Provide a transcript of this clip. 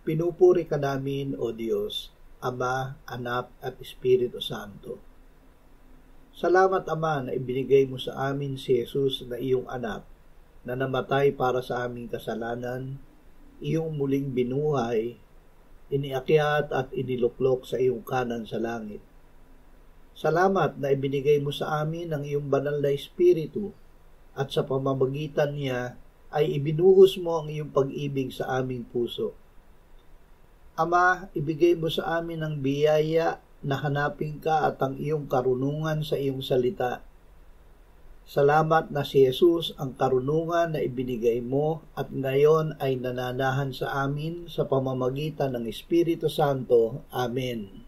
Pinupuri ka namin, O Diyos, Ama, Anak at Espiritu Santo. Salamat, Ama, na ibinigay mo sa amin si Jesus na iyong anak, na namatay para sa aming kasalanan, iyong muling binuhay, iniakyat at iniluklok sa iyong kanan sa langit. Salamat na ibinigay mo sa amin ang iyong banal na Espiritu, at sa pamamagitan niya ay ibinuhos mo ang iyong pag-ibig sa aming puso. Ama, ibigay mo sa amin ang biyaya na hanapin ka at ang iyong karunungan sa iyong salita. Salamat na si Jesus ang karunungan na ibinigay mo at ngayon ay nananahan sa amin sa pamamagitan ng Espiritu Santo. Amen.